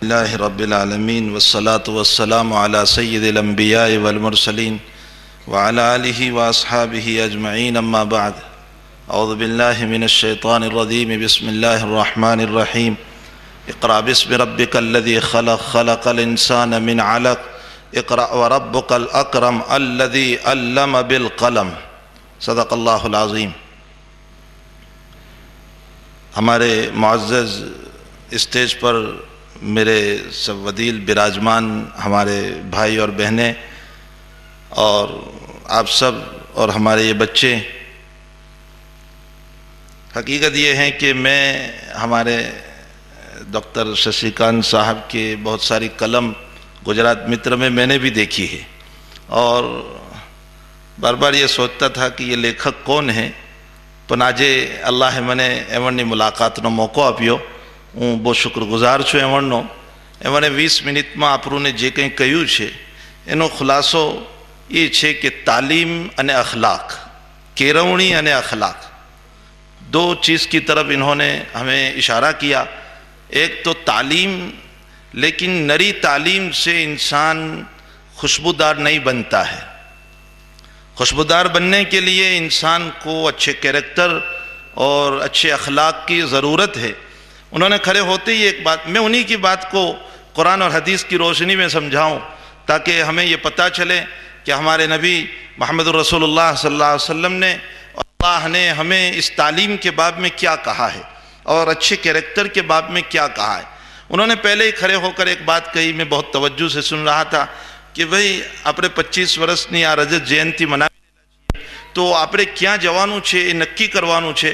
اللہ رب العالمین والصلاة والسلام علی سید الانبیاء والمرسلین وعلی آلہ واصحابہ اجمعین اما بعد اعوذ باللہ من الشیطان الرجیم بسم اللہ الرحمن الرحیم اقرأ باسم ربک الذی خلق خلق الانسان من علق اقرأ وربک الاکرم الذی علم بالقلم صدق اللہ العظیم۔ ہمارے معزز اسٹیج پر میرے سب ودیل براجمان ہمارے بھائی اور بہنیں اور آپ سب اور ہمارے یہ بچے، حقیقت یہ ہے کہ میں ہمارے ڈاکٹر ششی کانت صاحب کے بہت ساری کلم گجرات متر میں نے بھی دیکھی ہے اور بار بار یہ سوچتا تھا کہ یہ لیکھک کون ہے، પણ આજે અલ્લાહે મને એમની મુલાકાતનો મોકો આપ્યો. હું બહુ શુક્રગુજાર છું એમનો. એમણે 20 મિનિટમાં આપણને જે કંઈ કહ્યું છે એનો ખુલાસો એ છે કે તાલીમ અને અખલાક, કેળવણી અને અખલાક دو چیز کی طرف انہوں نے ہمیں اشارہ کیا. ایک تو تعلیم، لیکن نری تعلیم سے انسان خوشبودار نہیں بنتا ہے. خوشبودار بننے کے لیے انسان کو اچھے کیریکٹر اور اچھے اخلاق کی ضرورت ہے. انہوں نے کھڑے ہوتے ہی ایک بات، میں انہی کی بات کو قرآن اور حدیث کی روشنی میں سمجھاؤں تاکہ ہمیں یہ پتہ چلے کہ ہمارے نبی محمد رسول اللہ صلی اللہ علیہ وسلم نے اور اللہ نے ہمیں اس تعلیم کے باب میں کیا کہا ہے اور اچھے کیریکٹر کے باب میں کیا کہا ہے. انہوں نے پہلے ہی کھڑے ہو کر ایک بات کہی، میں بہت توجہ سے سن رہا تھا کہ بھئی આપણે 25 વર્ષની આ રજત જયંતિ મનાવી તો આપણે ક્યાં જવાનું છે એ નક્કી કરવાનું છે.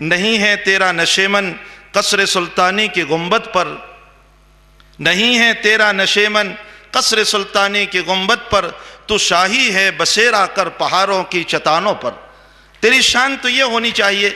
نہیں ہے تیرا نشیمن قصر سلطانی کے گنبد پر، نہیں ہے تیرا نشیمن قصر سلطانی کے گنبد پر، تو شاہی ہے بسیرا کر پہاڑوں کی چٹانوں پر. تیری شان تو یہ ہونی چاہیے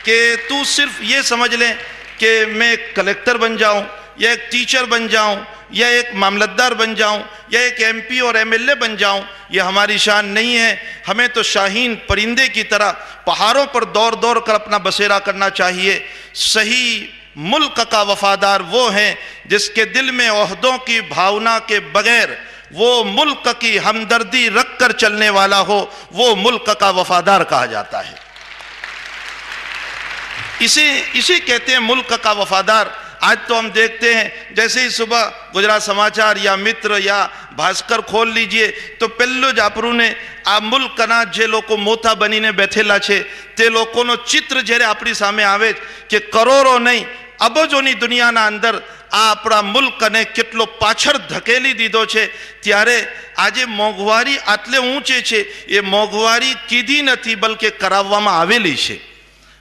کہ تو صرف یہ سمجھ لے کہ میں ایک کلیکٹر بن جاؤں یا ایک ٹیچر بن جاؤں یا ایک معاملتدار بن جاؤں یا ایک ایم پی اور ایم ایل اے بن جاؤں. یہ ہماری شان نہیں ہے. ہمیں تو شاہین پرندے کی طرح پہاڑوں پر دوڑ دوڑ کر اپنا بسیرا کرنا چاہیے. صحیح ملک کا وفادار وہ ہے جس کے دل میں عہدوں کی بھاونا کے بغیر وہ ملک کی ہمدردی رکھ کر چلنے والا ہو، وہ ملک کا وفادار کہا جاتا ہے. اسی کہتے ہیں ملک کا وفادار. آج تو ہم دیکھتے ہیں جیسے ہی صبح گجرات سماچار یا متر یا بھاسکر کھول لیجئے تو پہلو જ આપણને આ મુલ્કના જે લોકો મોટા બનીને બેઠેલા છે તે લોકોનો ચિત્ર જ્યારે આપણી સામે આવે કે કરોડો નહીં અબજોની દુનિયાના અંદર આ આપણા મુલ્કને કેટલો પાછળ ધકેલી દીધો છે. ત્યારે આજે મોંઘવારી આટલે ઊંચે છે, એ મોંઘવારી કીધી નથી બલકે કરાવવામાં આવેલી છે.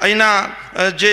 અહીંના જે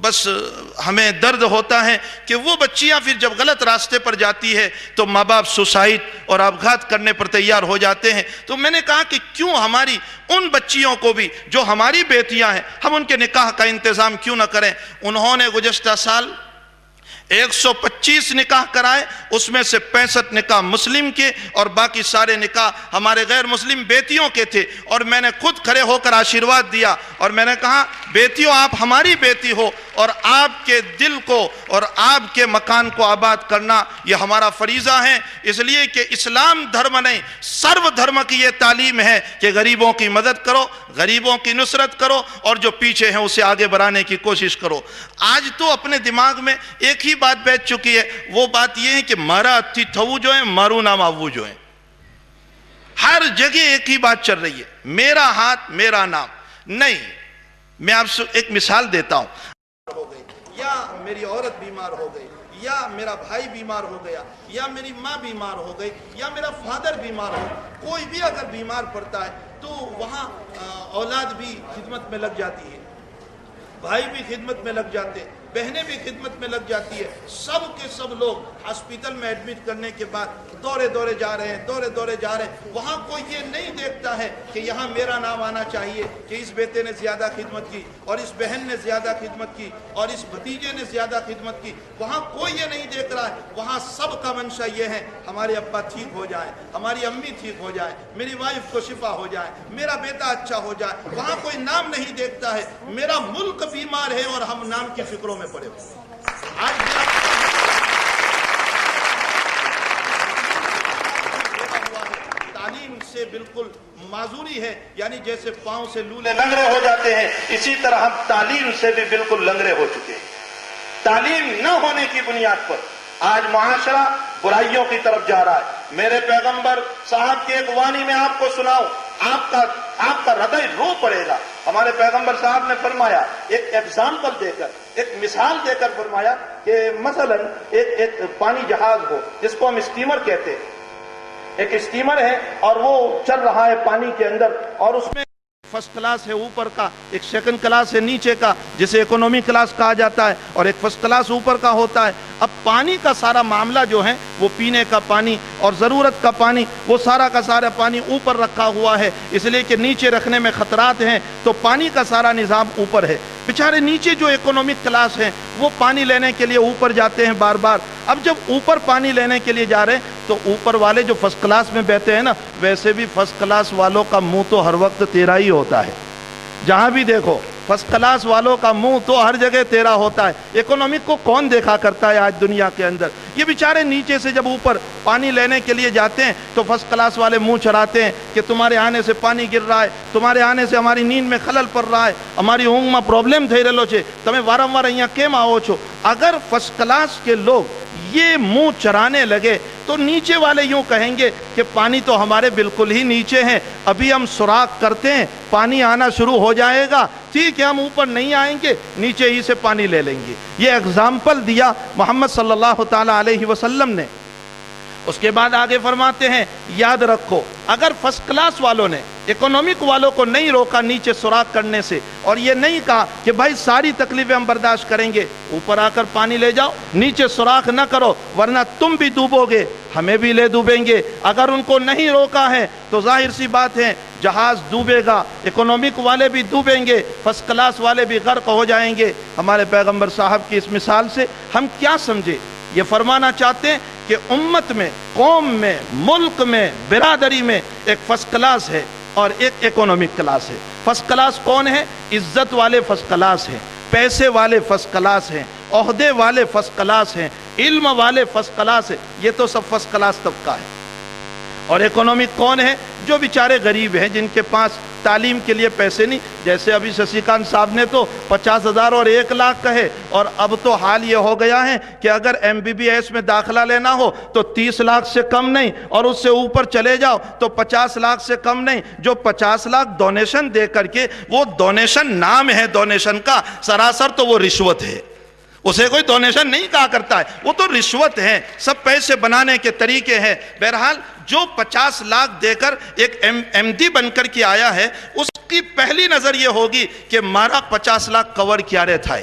بس ہمیں درد ہوتا ہے کہ وہ بچیاں پھر جب غلط راستے پر جاتی ہے تو ماں باپ سوسائڈ اور آپگھات کرنے پر تیار ہو جاتے ہیں. تو میں نے کہا کہ کیوں ہماری ان بچیوں کو بھی جو ہماری بیٹیاں ہیں ہم ان کے نکاح کا انتظام کیوں نہ کریں. انہوں نے گزشتہ سال 125 نکاح کرائے, اس میں سے 65 نکاح مسلم کے اور باقی سارے نکاح ہمارے غیر مسلم بیٹیوں کے تھے. اور میں نے خود کھڑے ہو کر آشیرواد دیا اور میں نے کہا بیٹیوں آپ ہماری بیٹی ہو اور آپ کے دل کو اور آپ کے مکان کو آباد کرنا یہ ہمارا فریضہ ہے. اس لیے کہ اسلام دھرم نہیں سرو دھرم کی یہ تعلیم ہے کہ غریبوں کی مدد کرو, غریبوں کی نصرت کرو اور جو پیچھے ہیں اسے آگے بڑھانے کی کوشش کرو. آج تو اپنے دماغ میں ایک ہی بات بیٹھ چکی ہے, وہ بات یہ ہے کہ مارا اتھی تھو جو ہے مارو نام آوو جو ہے. ہر جگہ ایک ہی بات چل رہی ہے, میرا ہاتھ میرا نام. نہیں, میں آپ سے ایک مثال دیتا ہوں. ہو گئی یا میری عورت بیمار ہو گئی یا میرا بھائی بیمار ہو گیا یا میری ماں بیمار ہو گئی یا میرا فادر بیمار ہو, کوئی بھی اگر بیمار پڑتا ہے تو وہاں اولاد بھی خدمت میں لگ جاتی ہے, بھائی بھی خدمت میں لگ جاتے ہیں, بہنیں بھی خدمت میں لگ جاتی ہے. سب کے سب لوگ ہاسپیٹل میں ایڈمٹ کرنے کے بعد دورے جا رہے ہیں. وہاں کوئی یہ نہیں دیکھتا ہے کہ یہاں میرا نام آنا چاہیے کہ اس بیٹے نے زیادہ خدمت کی اور اس بہن نے زیادہ خدمت کی اور اس بھتیجے نے زیادہ خدمت کی. وہاں کوئی یہ نہیں دیکھ رہا ہے. وہاں سب کا منشا یہ ہے ہمارے ابا ٹھیک ہو جائیں, ہماری امی ٹھیک ہو جائیں, میری وائف کو شفا ہو جائے, میرا بیٹا اچھا ہو جائے. وہاں کوئی نام نہیں دیکھتا ہے. میرا ملک بیمار ہے اور ہم نام کی فکروں میں پڑے ہوئے. تعلیم سے بالکل معذوری ہے, یعنی جیسے پاؤں سے لولے لنگڑے ہو جاتے ہیں اسی طرح ہم تعلیم سے بھی بالکل لنگڑے ہو چکے ہیں. تعلیم نہ ہونے کی بنیاد پر آج معاشرہ برائیوں کی طرف جا رہا ہے. میرے پیغمبر صاحب کی ایک وانی میں آپ کو سناؤں, آپ کا ہردے رو پڑے گا. ہمارے پیغمبر صاحب نے فرمایا, ایک ایگزامپل دے کر, ایک مثال دے کر فرمایا کہ مثلا ایک پانی جہاز ہو جس کو ہم اسٹیمر کہتے ہیں. ایک اسٹیمر ہے اور وہ چل رہا ہے پانی کے اندر اور اس میں فرسٹ کلاس ہے اوپر کا, ایک سیکنڈ کلاس ہے نیچے کا جسے اکنومی کلاس کہا جاتا ہے, اور ایک فرسٹ کلاس اوپر کا ہوتا ہے. اب پانی کا سارا معاملہ جو ہے وہ پینے کا پانی اور ضرورت کا پانی, وہ سارا کا سارا پانی اوپر رکھا ہوا ہے, اس لیے کہ نیچے رکھنے میں خطرات ہیں تو پانی کا سارا نظام اوپر ہے. بیچارے نیچے جو اکنومک کلاس ہیں وہ پانی لینے کے لیے اوپر جاتے ہیں بار بار. اب جب اوپر پانی لینے کے لیے جا رہے ہیں تو اوپر والے جو فرسٹ کلاس میں بیٹھے ہیں نا, ویسے بھی فرسٹ کلاس والوں کا منہ تو ہر وقت تیرا ہی ہوتا ہے. جہاں بھی دیکھو فرسٹ کلاس والوں کا منہ تو ہر جگہ تیرا ہوتا ہے. اکنومک کو کون دیکھا کرتا ہے آج دنیا کے اندر؟ یہ بیچارے نیچے سے جب اوپر پانی لینے کے لیے جاتے ہیں تو فرسٹ کلاس والے منہ چڑھاتے ہیں کہ تمہارے آنے سے پانی گر رہا ہے, تمہارے آنے سے ہماری نیند میں خلل پڑ رہا ہے, ہماری ઊંઘ માં પ્રોબ્લેમ થઈ રહેલો છે, તમે વારંવાર અહીંયા કેમ આવો છો? اگر فرسٹ کلاس کے لوگ یہ منہ چرانے لگے تو نیچے والے یوں کہیں گے کہ پانی تو ہمارے بالکل ہی نیچے ہیں, ابھی ہم سوراخ کرتے ہیں پانی آنا شروع ہو جائے گا, ٹھیک ہے ہم اوپر نہیں آئیں گے نیچے ہی سے پانی لے لیں گے. یہ اگزامپل دیا محمد صلی اللہ تعالی علیہ وسلم نے. اس کے بعد آگے فرماتے ہیں یاد رکھو اگر فرسٹ کلاس والوں نے اکنومک والوں کو نہیں روکا نیچے سوراخ کرنے سے اور یہ نہیں کہا کہ بھائی ساری تکلیفیں ہم برداشت کریں گے, اوپر آ کر پانی لے جاؤ, نیچے سوراخ نہ کرو ورنہ تم بھی ڈوبو گے, ہمیں بھی لے ڈوبیں گے. اگر ان کو نہیں روکا ہے تو ظاہر سی بات ہے جہاز ڈوبے گا, اکنومک والے بھی ڈوبیں گے, فرسٹ کلاس والے بھی غرق ہو جائیں گے. ہمارے پیغمبر صاحب کی اس مثال سے ہم کیا سمجھے؟ یہ فرمانا چاہتے ہیں کہ امت میں, قوم میں, ملک میں, برادری میں ایک فرسٹ کلاس ہے اور ایک اکنومک کلاس ہے. فرسٹ کلاس کون ہے؟ عزت والے فرسٹ کلاس ہیں, پیسے والے فرسٹ کلاس ہیں, عہدے والے فرسٹ کلاس ہیں, علم والے فرسٹ کلاس ہیں, یہ تو سب فرسٹ کلاس طبقہ ہے. اور اکنومک کون ہے؟ جو بیچارے غریب ہیں جن کے پاس تعلیم کے لیے پیسے نہیں, جیسے ابھی ششیکانت صاحب نے تو 50,000 اور 1 لاکھ کہے, اور اب تو حال یہ ہو گیا ہے کہ اگر MBBS میں داخلہ لینا ہو تو 30 لاکھ سے کم نہیں, اور اس سے اوپر چلے جاؤ تو 50 لاکھ سے کم نہیں. جو 50 لاکھ ڈونیشن دے کر کے, وہ ڈونیشن نام ہے ڈونیشن کا, سراسر تو وہ رشوت ہے, اسے کوئی ڈونیشن نہیں کہا کرتا ہے, وہ تو رشوت ہے, سب پیسے بنانے کے طریقے ہیں. بہرحال جو 50 لاکھ دے کر ایک MD بن کر کے آیا ہے اس کی پہلی نظر یہ ہوگی کہ مارا 50 لاکھ کور کیا رہے تھا.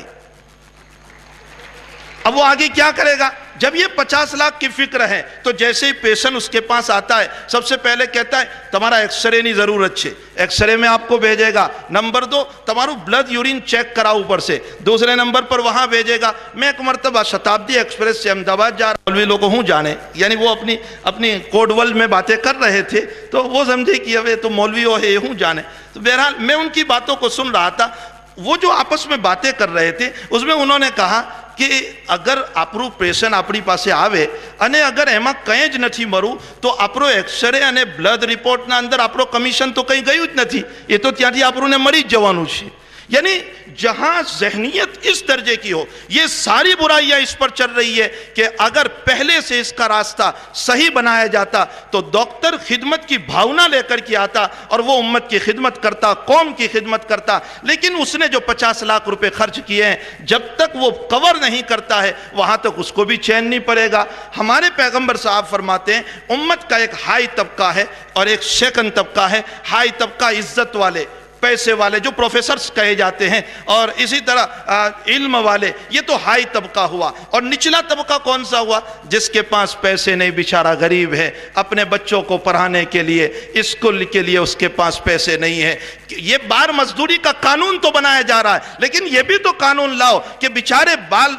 اب وہ آگے کیا کرے گا؟ جب یہ 50 لاکھ کی فکر ہے تو جیسے ہی پیشنٹ اس کے پاس آتا ہے سب سے پہلے کہتا ہے تمہارا ایکس رے نہیں ضرورت ہے، ایکس رے میں آپ کو بھیجے گا، نمبر 2 تمہارو بلڈ یورین چیک کراؤ اوپر سے، دوسرے نمبر پر وہاں بھیجے گا۔ میں ایک مرتبہ شتابدی ایکسپریس سے احمد آباد جا رہا، مولوی لوگ ہوں جانے، یعنی وہ اپنی کوڈ ورلڈ میں باتیں کر رہے تھے تو وہ سمجھے کہ اب تو مولوی ہے ہوں جانے، تو بہرحال میں ان کی باتوں کو سن رہا تھا۔ وہ جو آپس میں باتیں کر رہے تھے اس میں انہوں نے کہا کہ اگر اپرو پیشن اپنی پاسے آوے અને અગર એમાં કંઈ જ નથી મરું તો આપણો એક્સરે અને બ્લડ રિપોર્ટના અંદર આપણો કમિશન તો કંઈ ગયું જ નથી, એ તો ત્યાંથી આપણને મળી જ જવાનું છે। یعنی جہاں ذہنیت اس درجے کی ہو، یہ ساری برائیاں اس پر چل رہی ہے کہ اگر پہلے سے اس کا راستہ صحیح بنایا جاتا تو ڈاکٹر خدمت کی بھاونا لے کر کے آتا اور وہ امت کی خدمت کرتا، قوم کی خدمت کرتا، لیکن اس نے جو 50 لاکھ روپے خرچ کیے ہیں جب تک وہ کور نہیں کرتا ہے وہاں تک اس کو بھی چین نہیں پڑے گا۔ ہمارے پیغمبر صاحب فرماتے ہیں امت کا ایک ہائی طبقہ ہے اور ایک سیکنڈ طبقہ ہے۔ ہائی طبقہ عزت والے، پیسے والے جو پروفیسرز کہے جاتے ہیں، اور اسی طرح علم والے، یہ تو ہائی طبقہ ہوا۔ اور نچلا طبقہ کون سا ہوا؟ جس کے پاس پیسے نہیں، بیچارہ غریب ہے، اپنے بچوں کو پڑھانے کے لیے، اسکول کے لیے اس کے پاس پیسے نہیں ہے۔ یہ بار مزدوری کا قانون تو بنایا جا رہا ہے، لیکن یہ بھی تو قانون لاؤ کہ بیچارے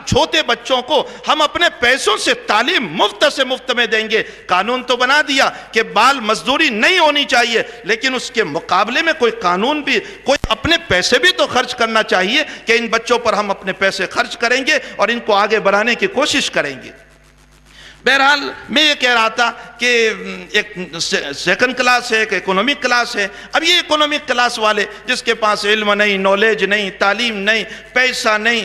چھوٹے بچوں کو ہم اپنے پیسوں سے تعلیم مفت میں دیں گے۔ قانون تو بنا دیا کہ بال مزدوری نہیں ہونی چاہیے، لیکن اس کے مقابلے میں کوئی قانون بھی، کوئی اپنے پیسے بھی تو خرچ کرنا چاہیے کہ ان بچوں پر ہم اپنے پیسے خرچ کریں گے اور ان کو آگے بڑھانے کی کوشش کریں گے۔ بہرحال میں یہ کہہ رہا تھا کہ ایک سیکنڈ کلاس ہے، ایک اکنومک کلاس ہے۔ اب یہ اکنومک کلاس والے جس کے پاس علم نہیں، نالج نہیں، تعلیم نہیں، پیسہ نہیں،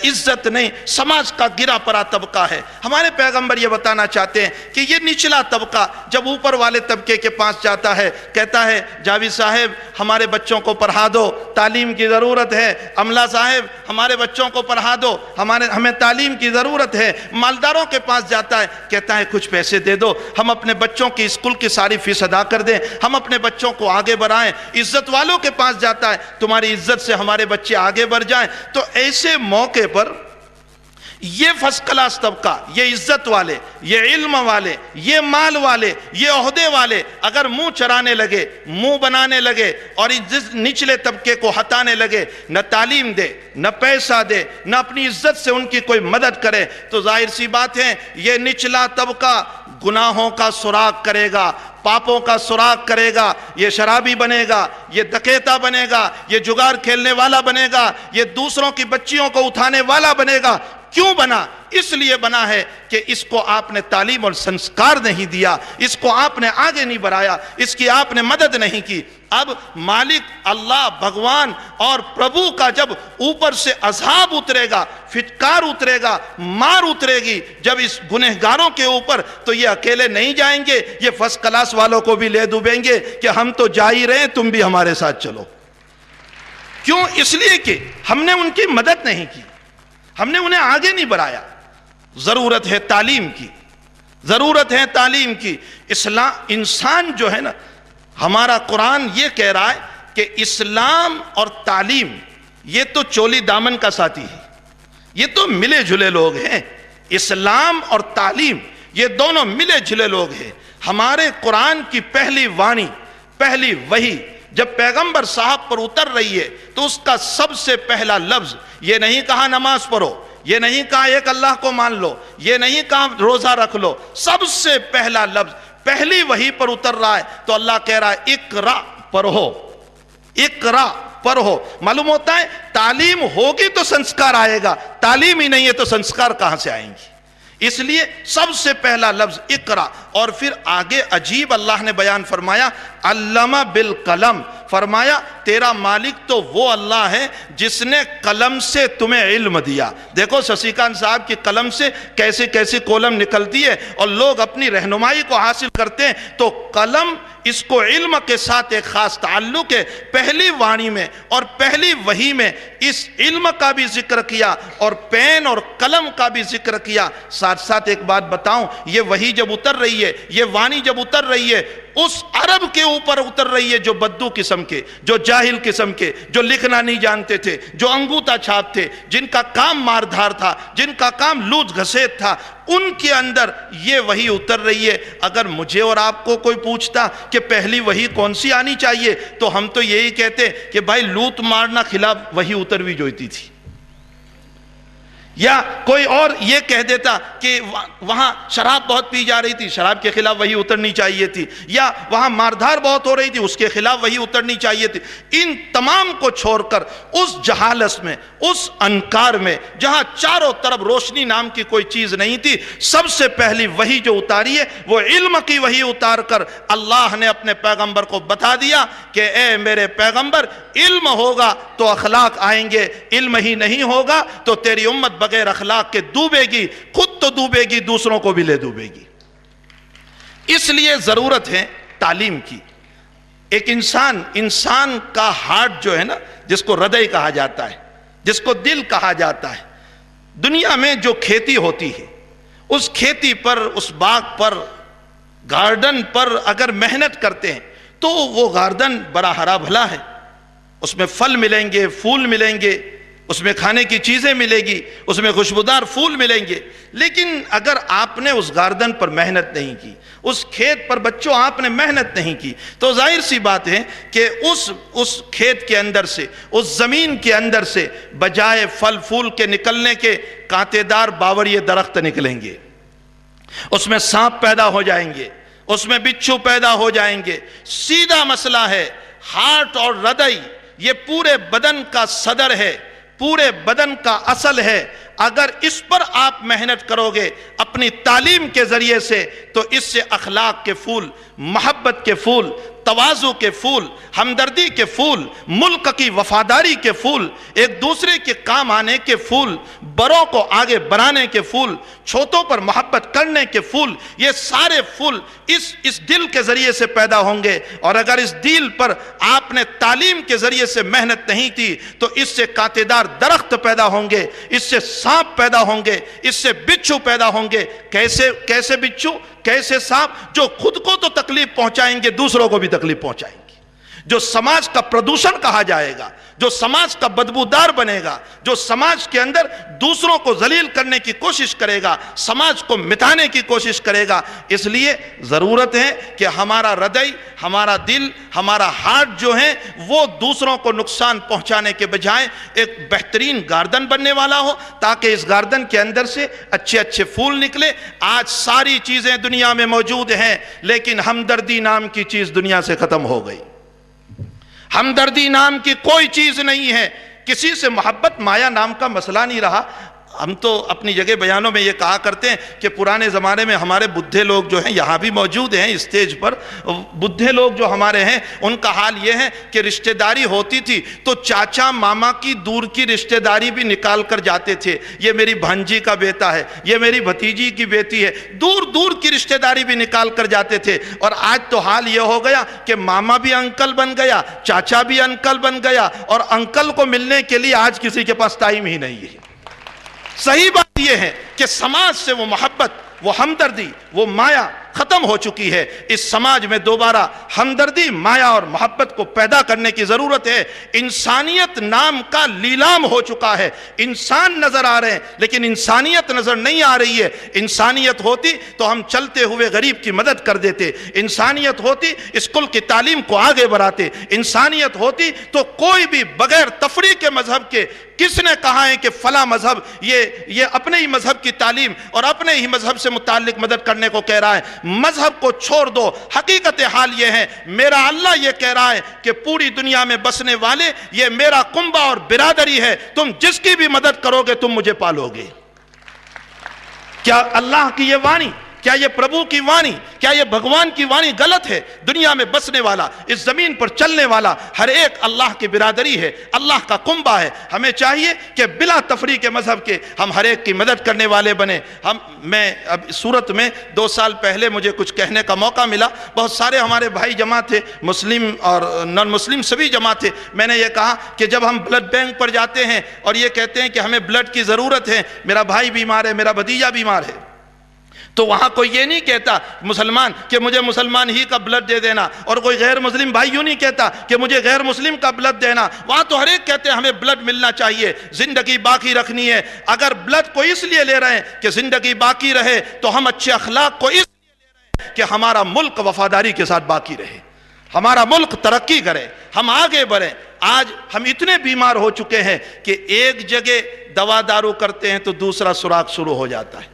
عزت نہیں، سماج کا گرا پڑا طبقہ ہے۔ ہمارے پیغمبر یہ بتانا چاہتے ہیں کہ یہ نچلا طبقہ جب اوپر والے طبقے کے پاس جاتا ہے، کہتا ہے جاوید صاحب ہمارے بچوں کو پڑھا دو، تعلیم کی ضرورت ہے، عملہ صاحب ہمارے بچوں کو پڑھا دو، ہمیں تعلیم کی ضرورت ہے۔ مالداروں کے پاس جاتا ہے، کہتا ہے کچھ پیسے دے دو، ہم اپنے بچوں کی اسکول کی ساری فیس ادا کر دیں، ہم اپنے بچوں کو آگے بڑھائیں۔ عزت والوں کے پاس جاتا ہے، تمہاری عزت سے ہمارے بچے آگے بڑھ جائیں۔ تو ایسے موقع پر یہ فرسٹ کلاس طبقہ، یہ عزت والے، یہ علم والے، یہ مال والے، یہ عہدے والے اگر منہ چرانے لگے، منہ بنانے لگے اور اس نچلے طبقے کو ہٹانے لگے، نہ تعلیم دے، نہ پیسہ دے، نہ اپنی عزت سے ان کی کوئی مدد کرے، تو ظاہر سی بات ہے یہ نچلا طبقہ گناہوں کا سراغ کرے گا، پاپوں کا سراغ کرے گا، یہ شرابی بنے گا، یہ ڈکیتا بنے گا، یہ جگار کھیلنے والا بنے گا، یہ دوسروں کی بچیوں کو اٹھانے والا بنے گا۔ کیوں بنا؟ اس لیے بنا ہے کہ اس کو آپ نے تعلیم اور سنسکار نہیں دیا، اس کو آپ نے آگے نہیں بڑھایا، اس کی آپ نے مدد نہیں کی۔ اب مالک اللہ بھگوان اور پربھو کا جب اوپر سے عذاب اترے گا، فٹکار اترے گا، مار اترے گی جب اس گنہگاروں کے اوپر، تو یہ اکیلے نہیں جائیں گے، یہ فرسٹ کلاس والوں کو بھی لے ڈوبیں گے کہ ہم تو جا ہی رہے ہیں، تم بھی ہمارے ساتھ چلو۔ کیوں؟ اس لیے کہ ہم نے ان کی مدد نہیں کی، ہم نے انہیں آگے نہیں بڑھایا۔ ضرورت ہے تعلیم کی، ضرورت ہے تعلیم کی۔ انسان جو ہے نا، ہمارا قرآن یہ کہہ رہا ہے کہ اسلام اور تعلیم یہ تو چولی دامن کا ساتھی ہے، یہ تو ملے جھلے لوگ ہیں۔ اسلام اور تعلیم یہ دونوں ملے جھلے لوگ ہیں۔ ہمارے قرآن کی پہلی وانی، پہلی وحی جب پیغمبر صاحب پر اتر رہی ہے تو اس کا سب سے پہلا لفظ یہ نہیں کہا نماز پڑھو، یہ نہیں کہا ایک اللہ کو مان لو، یہ نہیں کہا روزہ رکھ لو، سب سے پہلا لفظ پہلی وحی پر اتر رہا ہے تو اللہ کہہ رہا ہے اقرا پڑھو، اقرا پڑھو۔ معلوم ہوتا ہے تعلیم ہوگی تو سنسکار آئے گا، تعلیم ہی نہیں ہے تو سنسکار کہاں سے آئیں گی؟ اس لیے سب سے پہلا لفظ اقرا، اور پھر آگے عجیب اللہ نے بیان فرمایا علمہ بالقلم، فرمایا تیرا مالک تو وہ اللہ ہے جس نے قلم سے تمہیں علم دیا۔ دیکھو ششیکانت صاحب کی قلم سے کیسے کیسے کولم نکلتی ہے اور لوگ اپنی رہنمائی کو حاصل کرتے ہیں، تو قلم اس کو علم کے ساتھ ایک خاص تعلق ہے۔ پہلی وانی میں اور پہلی وحی میں اس علم کا بھی ذکر کیا اور پین اور قلم کا بھی ذکر کیا۔ ساتھ ساتھ ایک بات بتاؤں، یہ وحی جب اتر رہی ہے، یہ وانی جب اتر رہی ہے، اس عرب کے اوپر اتر رہی ہے جو بدو قسم قسم کے، جو جاہل قسم کے، جو لکھنا نہیں جانتے تھے، جو انگوٹھا چھاپ تھے، جن کا کام ماردھار تھا، جن کا کام لوٹ گھسیٹ تھا، ان کے اندر یہ وحی اتر رہی ہے۔ اگر مجھے اور آپ کو کوئی پوچھتا کہ پہلی وحی کون سی آنی چاہیے تو ہم تو یہی کہتے کہ بھائی لوٹ مارنا خلاف وحی اتروی جوتی تھی، یا کوئی اور یہ کہہ دیتا کہ وہاں شراب بہت پی جا رہی تھی، شراب کے خلاف وحی اترنی چاہیے تھی، یا وہاں ماردھار بہت ہو رہی تھی، اس کے خلاف وحی اترنی چاہیے تھی۔ ان تمام کو چھوڑ کر اس جہالت میں، اس انکار میں جہاں چاروں طرف روشنی نام کی کوئی چیز نہیں تھی، سب سے پہلی وحی جو اتاری ہے وہ علم کی وحی اتار کر اللہ نے اپنے پیغمبر کو بتا دیا کہ اے میرے پیغمبر، علم ہوگا تو اخلاق آئیں گے، علم ہی نہیں ہوگا تو تیری امت بغیر اخلاق کے ڈوبے گی، خود تو ڈوبے گی، دوسروں کو بھی لے ڈوبے گی۔ اس لیے ضرورت ہے تعلیم کی۔ ایک انسان کا ہارٹ جو ہے نا، جس کو ہردے کہا جاتا ہے، جس کو دل کہا جاتا ہے، دنیا میں جو کھیتی ہوتی ہے، اس کھیتی پر، اس باغ پر، گارڈن پر اگر محنت کرتے ہیں تو وہ گارڈن بڑا ہرا بھلا ہے، اس میں پھل ملیں گے، پھول ملیں گے، اس میں کھانے کی چیزیں ملے گی، اس میں خوشبودار پھول ملیں گے۔ لیکن اگر آپ نے اس گارڈن پر محنت نہیں کی، اس کھیت پر بچوں آپ نے محنت نہیں کی، تو ظاہر سی بات ہے کہ اس کھیت کے اندر سے، اس زمین کے اندر سے بجائے پھل پھول کے نکلنے کے کانٹے دار باوریے درخت نکلیں گے، اس میں سانپ پیدا ہو جائیں گے، اس میں بچھو پیدا ہو جائیں گے۔ سیدھا مسئلہ ہے، ہارٹ اور ہردے یہ پورے بدن کا صدر ہے، پورے بدن کا اصل ہے۔ اگر اس پر آپ محنت کرو گے اپنی تعلیم کے ذریعے سے تو اس سے اخلاق کے پھول، محبت کے پھول، تواضع کے پھول، ہمدردی کے پھول، ملک کی وفاداری کے پھول، ایک دوسرے کے کام آنے کے پھول، بڑوں کو آگے بڑھانے کے پھول، چھوٹوں پر محبت کرنے کے پھول، یہ سارے پھول اس دل کے ذریعے سے پیدا ہوں گے۔ اور اگر اس دل پر آپ نے تعلیم کے ذریعے سے محنت نہیں کی تو اس سے کانٹے دار درخت پیدا ہوں گے، اس سے سانپ پیدا ہوں گے، اس سے بچھو پیدا ہوں گے۔ کیسے بچھو، کیسے سانپ؟ جو خود کو تو تکلیف پہنچائیں گے، دوسروں کو بھی تکلیف پہنچائیں گے، جو سماج کا پردوشن کہا جائے گا، جو سماج کا بدبودار بنے گا، جو سماج کے اندر دوسروں کو ذلیل کرنے کی کوشش کرے گا، سماج کو مٹانے کی کوشش کرے گا۔ اس لیے ضرورت ہے کہ ہمارا ہردے، ہمارا دل، ہمارا ہارٹ جو ہے وہ دوسروں کو نقصان پہنچانے کے بجائے ایک بہترین گارڈن بننے والا ہو، تاکہ اس گارڈن کے اندر سے اچھے اچھے پھول نکلے۔ آج ساری چیزیں دنیا میں موجود ہیں لیکن ہمدردی نام کی چیز دنیا سے ختم ہو گئی۔ ہمدردی نام کی کوئی چیز نہیں ہے، کسی سے محبت مایا نام کا مسئلہ نہیں رہا۔ ہم تو اپنی جگہ بیانوں میں یہ کہا کرتے ہیں کہ پرانے زمانے میں ہمارے بدھے لوگ جو ہیں یہاں بھی موجود ہیں اسٹیج پر، بدھے لوگ جو ہمارے ہیں ان کا حال یہ ہے کہ رشتہ داری ہوتی تھی تو چاچا ماما کی دور کی رشتہ داری بھی نکال کر جاتے تھے، یہ میری بھانجی کا بیٹا ہے، یہ میری بھتیجی کی بیٹی ہے، دور دور کی رشتہ داری بھی نکال کر جاتے تھے۔ اور آج تو حال یہ ہو گیا کہ ماما بھی انکل بن گیا، چاچا بھی انکل بن گیا، اور انکل کو ملنے کے لیے آج کسی کے پاس ٹائم ہی نہیں ہے۔ صحیح بات یہ ہے کہ سماج سے وہ محبت، وہ ہمدردی، وہ مایا ختم ہو چکی ہے۔ اس سماج میں دوبارہ ہمدردی، مایا اور محبت کو پیدا کرنے کی ضرورت ہے۔ انسانیت نام کا لیلام ہو چکا ہے، انسان نظر آ رہے ہیں لیکن انسانیت نظر نہیں آ رہی ہے۔ انسانیت ہوتی تو ہم چلتے ہوئے غریب کی مدد کر دیتے، انسانیت ہوتی اسکول کی تعلیم کو آگے بڑھاتے، انسانیت ہوتی تو کوئی بھی بغیر تفریق کے مذہب کے، کس نے کہا ہے کہ فلاں مذہب یہ اپنے ہی مذہب کی تعلیم اور اپنے ہی مذہب سے متعلق مدد کرنے کو کہہ رہا ہے؟ مذہب کو چھوڑ دو۔ حقیقت حال یہ ہے، میرا اللہ یہ کہہ رہا ہے کہ پوری دنیا میں بسنے والے یہ میرا کنبہ اور برادری ہے، تم جس کی بھی مدد کرو گے تم مجھے پالو گے۔ کیا اللہ کی یہ وانی، کیا یہ پربھو کی وانی، کیا یہ بھگوان کی وانی غلط ہے؟ دنیا میں بسنے والا، اس زمین پر چلنے والا ہر ایک اللہ کی برادری ہے، اللہ کا کنبہ ہے۔ ہمیں چاہیے کہ بلا تفریق مذہب کے ہم ہر ایک کی مدد کرنے والے بنیں۔ میں اب صورت میں 2 سال پہلے مجھے کچھ کہنے کا موقع ملا، بہت سارے ہمارے بھائی جمع تھے، مسلم اور نان مسلم سبھی جمع تھے۔ میں نے یہ کہا کہ جب ہم بلڈ بینک پر جاتے ہیں اور یہ کہتے ہیں کہ ہمیں بلڈ کی ضرورت ہے، میرا بھائی بیمار ہے، میرا بھتیجا بیمار ہے، تو وہاں کوئی یہ نہیں کہتا مسلمان کہ مجھے مسلمان ہی کا بلڈ دے دینا، اور کوئی غیر مسلم بھائی یوں نہیں کہتا کہ مجھے غیر مسلم کا بلڈ دینا. وہاں تو ہر ایک کہتے ہیں ہمیں بلڈ ملنا چاہیے، زندگی باقی رکھنی ہے. اگر بلڈ کو اس لیے لے رہے ہیں کہ زندگی باقی رہے، تو ہم اچھے اخلاق کو اس لیے لے رہے ہیں کہ ہمارا ملک وفاداری کے ساتھ باقی رہے، ہمارا ملک ترقی کرے، ہم آگے بڑھیں. آج ہم اتنے بیمار ہو چکے ہیں کہ ایک جگہ دوا دارو کرتے ہیں تو دوسرا سراغ شروع ہو جاتا ہے.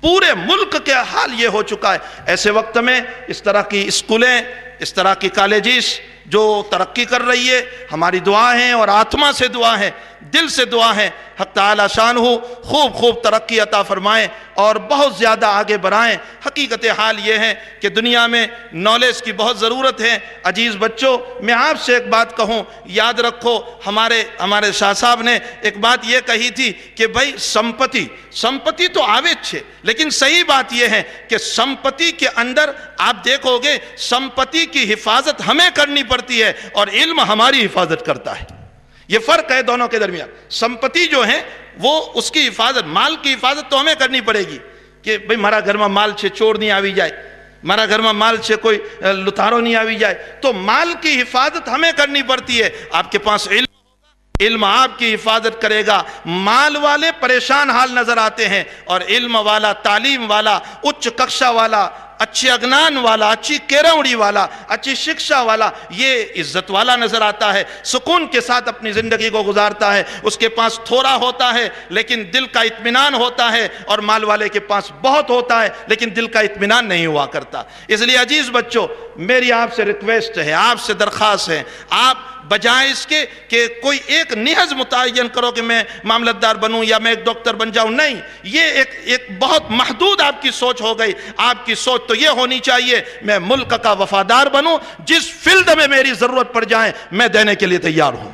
پورے ملک کے حال یہ ہو چکا ہے. ایسے وقت میں اس طرح کی اسکولیں، اس طرح کی کالجز جو ترقی کر رہی ہے، ہماری دعا ہیں اور آتما سے دعا ہے، دل سے دعا ہے، حق تعالی شان ہو خوب خوب ترقی عطا فرمائیں اور بہت زیادہ آگے بڑھائیں. حقیقت حال یہ ہے کہ دنیا میں نالج کی بہت ضرورت ہے. عزیز بچوں، میں آپ سے ایک بات کہوں، یاد رکھو، ہمارے شاہ صاحب نے ایک بات یہ کہی تھی کہ بھائی سمپتی تو آوے چھے، لیکن صحیح بات یہ ہے کہ سمپتی کے اندر آپ دیکھو گے سمپتی کی حفاظت ہمیں کرنی پڑتی ہے اور علم ہماری حفاظت کرتا ہے. یہ فرق ہے دونوں کے درمیان. سمپتی جو ہے وہ اس کی حفاظت، مال کی حفاظت تو ہمیں کرنی پڑے گی کہ بھئی مارا گھر میں مال چھے چور نہیں آوی جائے، مارا گھر میں مال چھے کوئی لتارو نہیں آوی جائے، تو مال کی حفاظت ہمیں کرنی پڑتی ہے. آپ کے پاس علم ہوگا، علم آپ کی حفاظت کرے گا. مال والے پریشان حال نظر آتے ہیں اور علم والا، تعلیم والا، اچ ککشا والا، اچھی اگنان والا، اچھی کیروڑی والا، اچھی شکشا والا، یہ عزت والا نظر آتا ہے، سکون کے ساتھ اپنی زندگی کو گزارتا ہے. اس کے پاس تھوڑا ہوتا ہے لیکن دل کا اطمینان ہوتا ہے، اور مال والے کے پاس بہت ہوتا ہے لیکن دل کا اطمینان نہیں ہوا کرتا. اس لیے عزیز بچوں، میری آپ سے ریکویسٹ ہے، آپ سے درخواست ہے، آپ بجائے اس کے کہ کوئی ایک نہج متعین کرو کہ میں معاملت دار بنوں یا میں ایک ڈاکٹر بن جاؤں، نہیں، یہ ایک بہت محدود آپ کی سوچ ہو گئی. آپ کی سوچ تو یہ ہونی چاہیے میں ملک کا وفادار بنوں، جس فیلڈ میں میری ضرورت پڑ جائے میں دینے کے لیے تیار ہوں.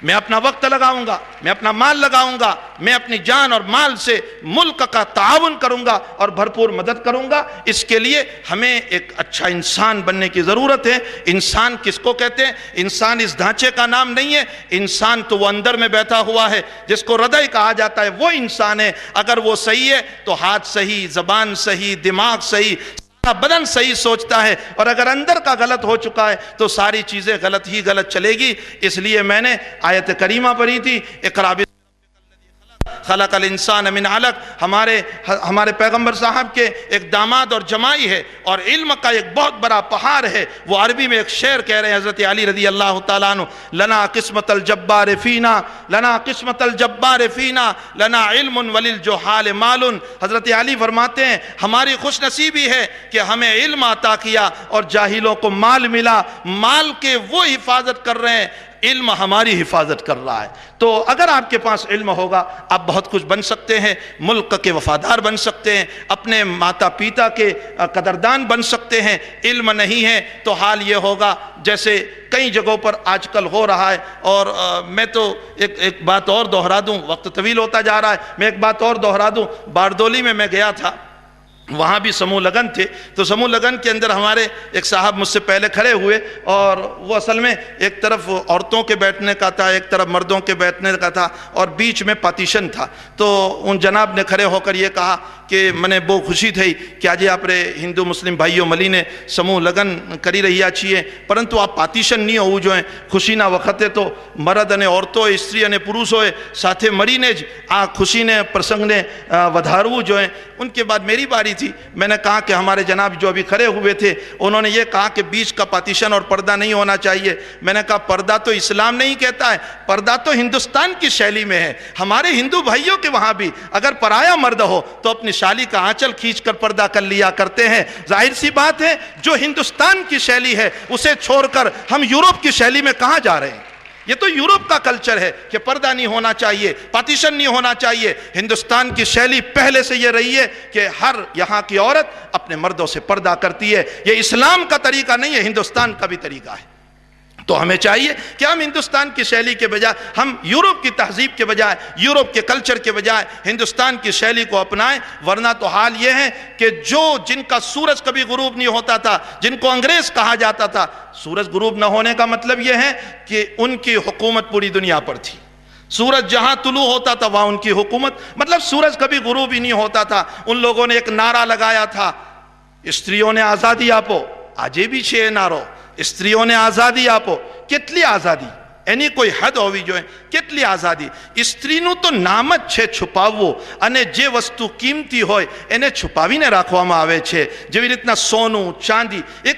میں اپنا وقت لگاؤں گا، میں اپنا مال لگاؤں گا، میں اپنی جان اور مال سے ملک کا تعاون کروں گا اور بھرپور مدد کروں گا. اس کے لیے ہمیں ایک اچھا انسان بننے کی ضرورت ہے. انسان کس کو کہتے ہیں؟ انسان اس ڈھانچے کا نام نہیں ہے. انسان تو وہ اندر میں بیٹھا ہوا ہے جس کو ہردے کہا جاتا ہے، وہ انسان ہے. اگر وہ صحیح ہے تو ہاتھ صحیح، زبان صحیح، دماغ صحیح، بدن صحیح سوچتا ہے. اور اگر اندر کا غلط ہو چکا ہے تو ساری چیزیں غلط ہی غلط چلے گی. اس لیے میں نے آیت کریمہ پڑھی تھی، اقرا خلق الانسان من علق. ہمارے پیغمبر صاحب کے ایک داماد اور جمائی ہے اور علم کا ایک بہت بڑا پہاڑ ہے. وہ عربی میں ایک شعر کہہ رہے ہیں حضرت علی رضی اللہ تعالیٰ عنہ، لنا قسمت الجبار فینا، لنا قسمت الجبار فینا، لنا علم وللجہال مال. حضرت علی فرماتے ہیں ہماری خوش نصیبی ہے کہ ہمیں علم عطا کیا اور جاہلوں کو مال ملا. مال کے وہ حفاظت کر رہے ہیں، علم ہماری حفاظت کر رہا ہے. تو اگر آپ کے پاس علم ہوگا آپ بہت کچھ بن سکتے ہیں، ملک کے وفادار بن سکتے ہیں، اپنے ماتا پیتا کے قدردان بن سکتے ہیں. علم نہیں ہے تو حال یہ ہوگا جیسے کئی جگہوں پر آج کل ہو رہا ہے. اور میں تو ایک بات اور دوہرا دوں، وقت طویل ہوتا جا رہا ہے، میں ایک بات اور دوہرا دوں. باردولی میں گیا تھا، وہاں بھی سموہ لگن تھے. تو سموہ لگن کے اندر ہمارے ایک صاحب مجھ سے پہلے کھڑے ہوئے اور وہ اصل میں ایک طرف عورتوں کے بیٹھنے کا تھا، ایک طرف مردوں کے بیٹھنے کا تھا اور بیچ میں پارٹیشن تھا. تو ان جناب نے کھڑے ہو کر یہ کہا کہ منه بہુ خوشی تھی کہ آج آپ ہندو مسلم بھائیوں ملینے سموہ لگن کری رہی چھیے، پرنتو آپ پارٹیشن نہیں ہو جو ہیں خوشی نہ وقت ہے تو مرد અને عورتوں استری અને પુરુષોએ સાથે મળીને જ આ ખુશીને પ્રસંગને વધારવું જોઈએ. ان کے بعد میری باری تھی. میں نے کہا کہ ہمارے جناب جو ابھی کھڑے ہوئے تھے انہوں نے یہ کہا کہ بیچ کا پارٹیشن اور پردہ نہیں ہونا چاہیے. میں نے کہا پردہ تو اسلام نہیں کہتا ہے، پردہ تو ہندوستان کی شیلی میں ہے. ہمارے ہندو بھائیوں کے وہاں بھی اگر پرایا مرد ہو تو اپنی شالی کا آنچل کھینچ کر پردہ کر لیا کرتے ہیں. ظاہر سی بات ہے جو ہندوستان کی شیلی ہے اسے چھوڑ کر ہم یورپ کی شیلی میں کہاں جا رہے ہیں؟ یہ تو یورپ کا کلچر ہے کہ پردہ نہیں ہونا چاہیے، پارٹیشن نہیں ہونا چاہیے. ہندوستان کی شیلی پہلے سے یہ رہی ہے کہ ہر یہاں کی عورت اپنے مردوں سے پردہ کرتی ہے. یہ اسلام کا طریقہ نہیں ہے، ہندوستان کا بھی طریقہ ہے. تو ہمیں چاہیے کہ ہم ہندوستان کی شیلی کے بجائے، ہم یورپ کی تہذیب کے بجائے، یورپ کے کلچر کے بجائے ہندوستان کی شیلی کو اپنائیں. ورنہ تو حال یہ ہے کہ جن کا سورج کبھی غروب نہیں ہوتا تھا، جن کو انگریز کہا جاتا تھا، سورج غروب نہ ہونے کا مطلب یہ ہے کہ ان کی حکومت پوری دنیا پر تھی. سورج جہاں طلوع ہوتا تھا وہاں ان کی حکومت، مطلب سورج کبھی غروب ہی نہیں ہوتا تھا۔ ان لوگوں نے ایک نعرہ لگایا تھا، استریوں نے آزادی آپو، آجے بھی چھے نعرو، استریوں نے آزادی آپو۔ کتلی آزادی؟ اینی کوئی حد ہوئی جو ہے، કેટલી આઝાદી? સ્ત્રીનું તો નામ જ છે છુપાવવું, અને જે વસ્તુ કીમતી હોય એને છુપાવીને રાખવામાં આવે છે। જેવી રીતના સોનું ચાંદી એક